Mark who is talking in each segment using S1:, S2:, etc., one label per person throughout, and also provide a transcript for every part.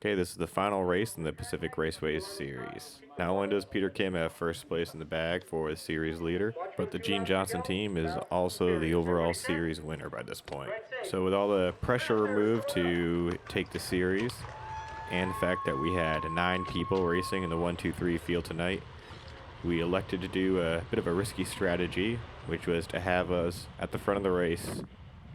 S1: Okay, this is the final race in the Pacific Raceways series. Not only does Peter Kim have first place in the bag for the series leader, but the Gene Johnson team is also the overall series winner by this point. So with all the pressure removed to take the series, and the fact that we had 9 people racing in the 1-2-3 field tonight, we elected to do a bit of a risky strategy, which was to have us at the front of the race,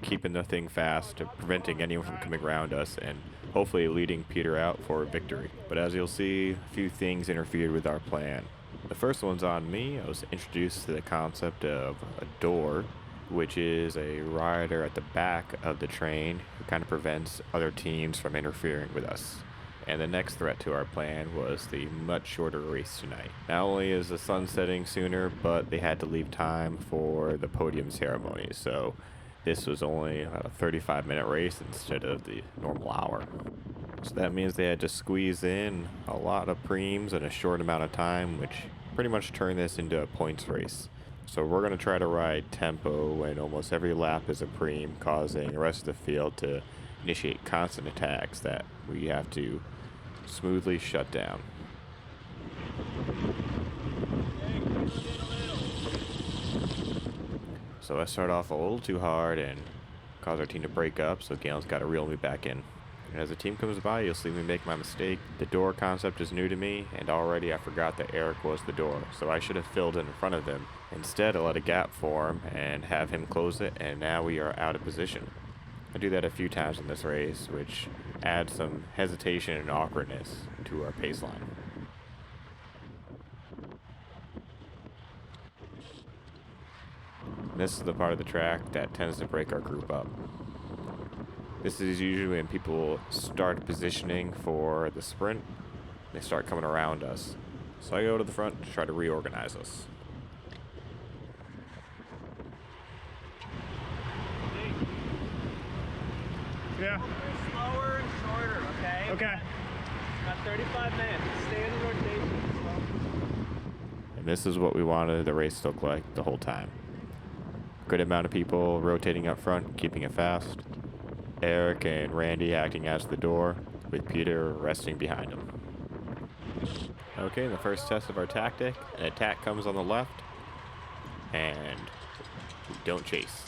S1: keeping the thing fast, preventing anyone from coming around us, and hopefully leading Peter out for a victory. But as you'll see, a few things interfered with our plan. The first one's on me. I was introduced to the concept of a door, which is a rider at the back of the train who kind of prevents other teams from interfering with us. And the next threat to our plan was the much shorter race tonight. Not only is the sun setting sooner, but they had to leave time for the podium ceremony, so this was only about a 35-minute race instead of the normal hour. So that means they had to squeeze in a lot of preems in a short amount of time, which pretty much turned this into a points race. So we're going to try to ride tempo when almost every lap is a preem, causing the rest of the field to initiate constant attacks that we have to smoothly shut down. So I start off a little too hard and cause our team to break up, so Galen's got to reel me back in. And as the team comes by, you'll see me make my mistake. The door concept is new to me, and already I forgot that Eric was the door, so I should have filled in front of him. Instead, I let a gap form and have him close it, and now we are out of position. I do that a few times in this race, which adds some hesitation and awkwardness to our pace line. This is the part of the track that tends to break our group up. This is usually when people start positioning for the sprint. They start coming around us. So I go to the front to try to reorganize us.
S2: Yeah.
S3: Slower and shorter, okay?
S2: Okay.
S3: Got 35 minutes. Stay in the rotation.
S1: And this is what we wanted the race to look like the whole time. Good amount of people rotating up front, keeping it fast. Eric and Randy acting as the door, with Peter resting behind him. Okay, the first test of our tactic, an attack comes on the left, and we don't chase.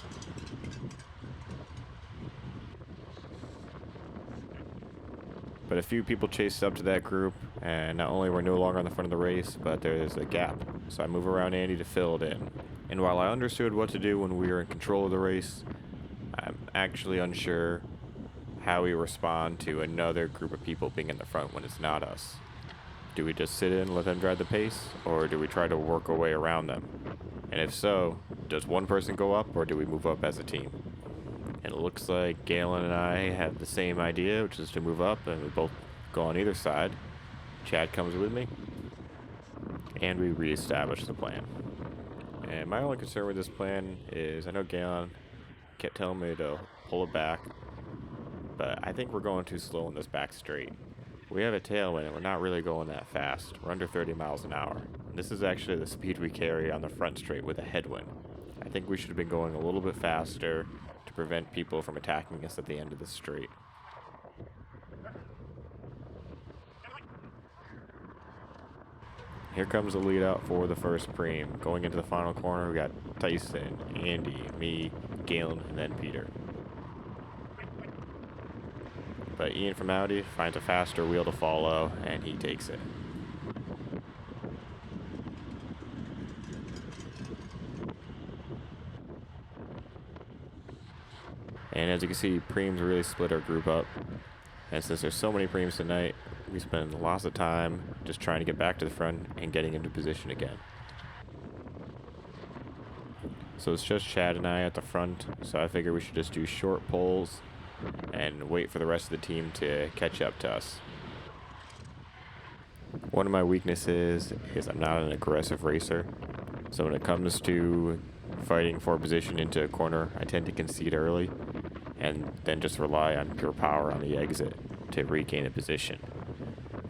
S1: But a few people chased up to that group, and not only we're no longer on the front of the race, but there's a gap. So I move around Andy to fill it in. And while I understood what to do when we were in control of the race, I'm actually unsure how we respond to another group of people being in the front when it's not us. Do we just sit in and let them drive the pace, or do we try to work our way around them? And if so, does one person go up, or do we move up as a team? And it looks like Galen and I have the same idea, which is to move up, and we both go on either side. Chad comes with me, and we reestablish the plan. And my only concern with this plan is I know Galen kept telling me to pull it back, but I think we're going too slow in this back straight. We have a tailwind and we're not really going that fast. We're under 30 miles an hour. And this is actually the speed we carry on the front straight with a headwind. I think we should have been going a little bit faster to prevent people from attacking us at the end of the straight. Here comes the lead out for the first preem. Going into the final corner, we got Tyson, Andy, me, Galen, and then Peter. But Ian from Audi finds a faster wheel to follow, and he takes it. And as you can see, preems really split our group up. And since there's so many preems tonight, we spend lots of time just trying to get back to the front and getting into position again. So it's just Chad and I at the front, so I figure we should just do short pulls and wait for the rest of the team to catch up to us. One of my weaknesses is I'm not an aggressive racer, so when it comes to fighting for position into a corner, I tend to concede early and then just rely on pure power on the exit to regain a position.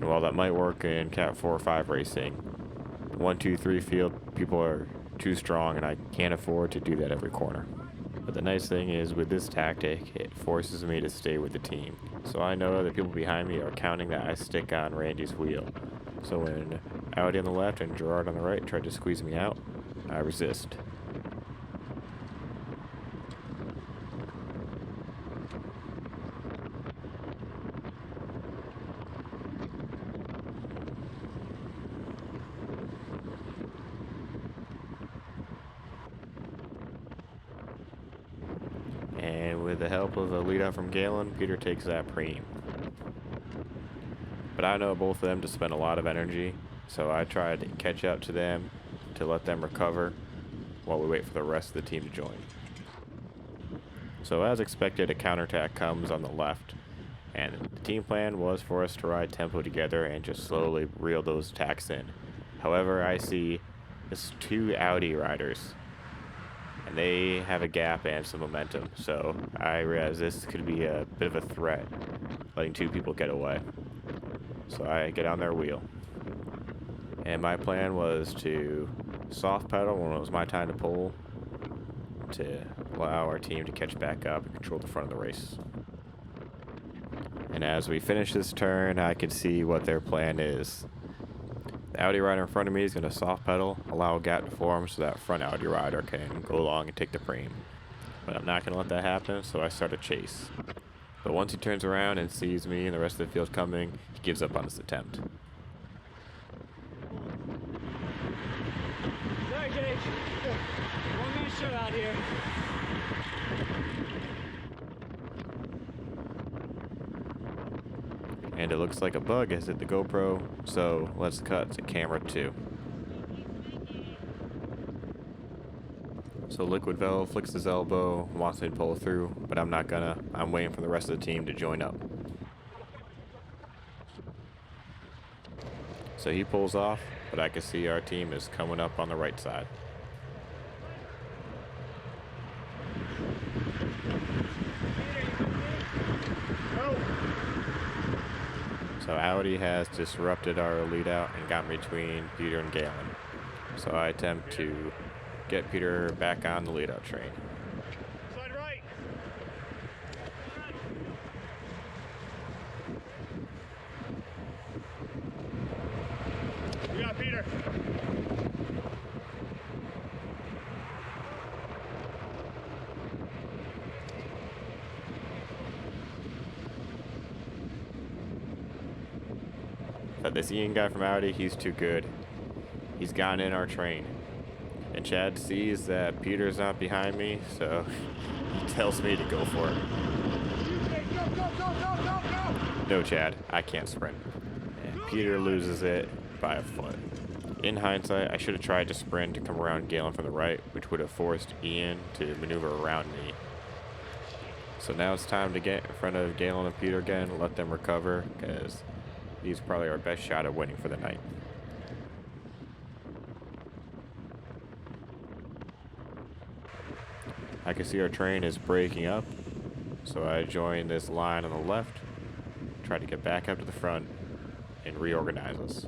S1: And while that might work in Cat 4 or 5 racing, 1, 2, 3 field, people are too strong and I can't afford to do that every corner. But the nice thing is with this tactic, it forces me to stay with the team. So I know that people behind me are counting that I stick on Randy's wheel. So when Audi on the left and Gerard on the right tried to squeeze me out, I resist. And with the help of a lead out from Galen, Peter takes that preem. But I know both of them to spend a lot of energy, so I tried to catch up to them to let them recover while we wait for the rest of the team to join. So as expected, a counterattack comes on the left, and the team plan was for us to ride tempo together and just slowly reel those attacks in. However, I see this two Audi riders, and they have a gap and some momentum, so I realize this could be a bit of a threat, letting two people get away. So I get on their wheel. And my plan was to soft pedal when it was my time to pull to allow our team to catch back up and control the front of the race. And as we finish this turn, I can see what their plan is. The Audi rider in front of me is going to soft pedal, allow a gap to form so that front Audi rider can go along and take the preem. But I'm not going to let that happen, so I start a chase. But once he turns around and sees me and the rest of the field coming, he gives up on this attempt.
S3: Sorry, Gage. One-man show out here.
S1: And it looks like a bug has hit the GoPro, so let's cut to camera 2. So Liquid Velv flicks his elbow, wants me to pull through, but I'm not gonna. I'm waiting for the rest of the team to join up. So he pulls off, but I can see our team is coming up on the right side. So Audi has disrupted our lead out and got between Peter and Galen. So I attempt to get Peter back on the lead out train.
S3: Slide right. You got Peter.
S1: But this Ian guy from Audi, he's too good. He's gotten in our train. And Chad sees that Peter's not behind me, so he tells me to go for it. No, Chad, I can't sprint. And Peter loses it by a foot. In hindsight, I should have tried to sprint to come around Galen from the right, which would have forced Ian to maneuver around me. So now it's time to get in front of Galen and Peter again and let them recover, because these are probably our best shot at winning for the night. I can see our train is breaking up, so I join this line on the left, try to get back up to the front, and reorganize us.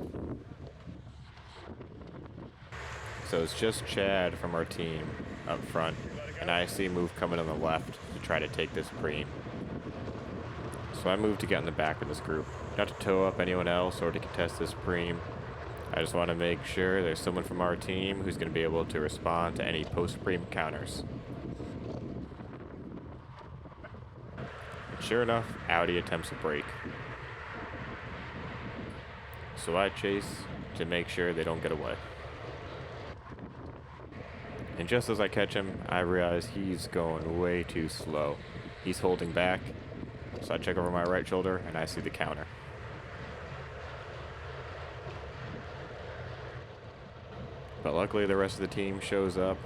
S1: So it's just Chad from our team up front, and I see a move coming on the left to try to take this preem. So I move to get in the back of this group, not to tow up anyone else or to contest this preem. I just want to make sure there's someone from our team who's going to be able to respond to any post-preem counters. Sure enough, Audi attempts a brake. So I chase to make sure they don't get away. And just as I catch him, I realize he's going way too slow. He's holding back, so I check over my right shoulder and I see the counter. But luckily the rest of the team shows up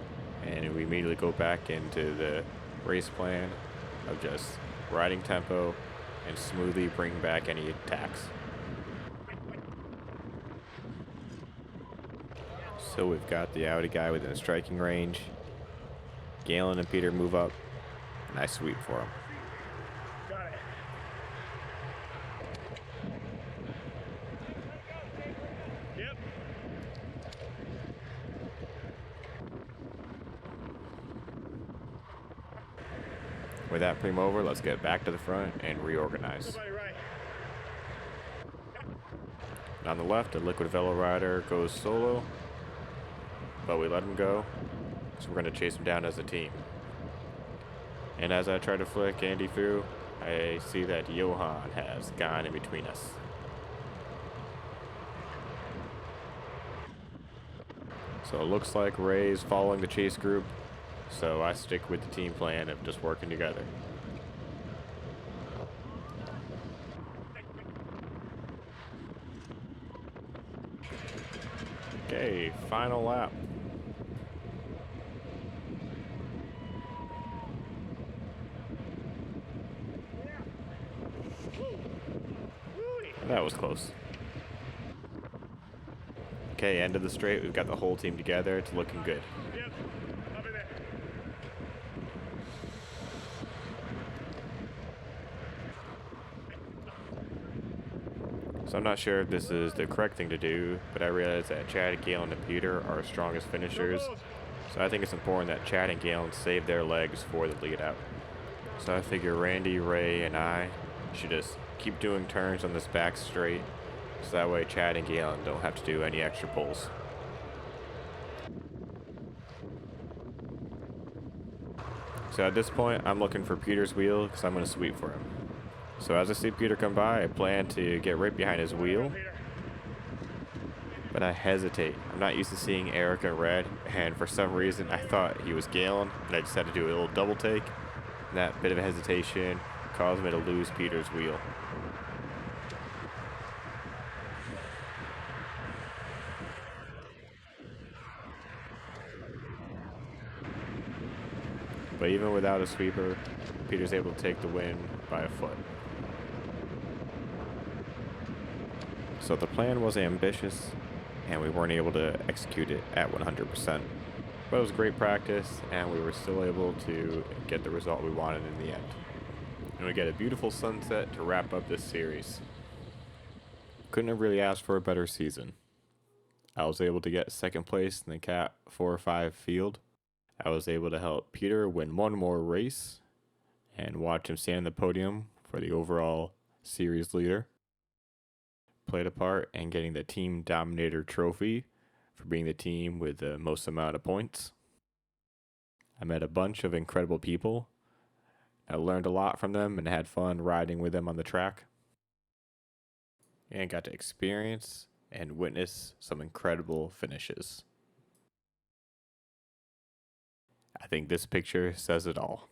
S1: and we immediately go back into the race plan of just riding tempo and smoothly bring back any attacks. So we've got the Audi guy within striking range. Galen and Peter move up, and I sweep for him.
S3: Got it. Yep.
S1: With that primo over, let's get back to the front and reorganize. On the left, a Liquid Velo rider goes solo, but we let him go, so we're going to chase him down as a team. And as I try to flick Andy through, I see that Johan has gone in between us. So it looks like Ray's following the chase group, so I stick with the team plan of just working together. Okay, final lap. That was close. Okay, end of the straight. We've got the whole team together. It's looking good.
S2: Yep, over there.
S1: So I'm not sure if this is the correct thing to do, but I realize that Chad, Galen, and Peter are our strongest finishers. So I think it's important that Chad and Galen save their legs for the lead out. So I figure Randy, Ray, and I should just keep doing turns on this back straight, so that way Chad and Galen don't have to do any extra pulls. So at this point, I'm looking for Peter's wheel because I'm going to sweep for him. So as I see Peter come by, I plan to get right behind his wheel, but I hesitate. I'm not used to seeing Eric in red, and for some reason I thought he was Galen, and I decided to do a little double take. And that bit of hesitation caused me to lose Peter's wheel. But even without a sweeper, Peter's able to take the win by a foot. So the plan was ambitious, and we weren't able to execute it at 100%. But it was great practice, and we were still able to get the result we wanted in the end. And we get a beautiful sunset to wrap up this series. Couldn't have really asked for a better season. I was able to get second place in the Cat 4 or 5 field. I was able to help Peter win one more race and watch him stand on the podium for the overall series leader. Played a part in getting the Team Dominator trophy for being the team with the most amount of points. I met a bunch of incredible people. I learned a lot from them and had fun riding with them on the track. And got to experience and witness some incredible finishes. I think this picture says it all.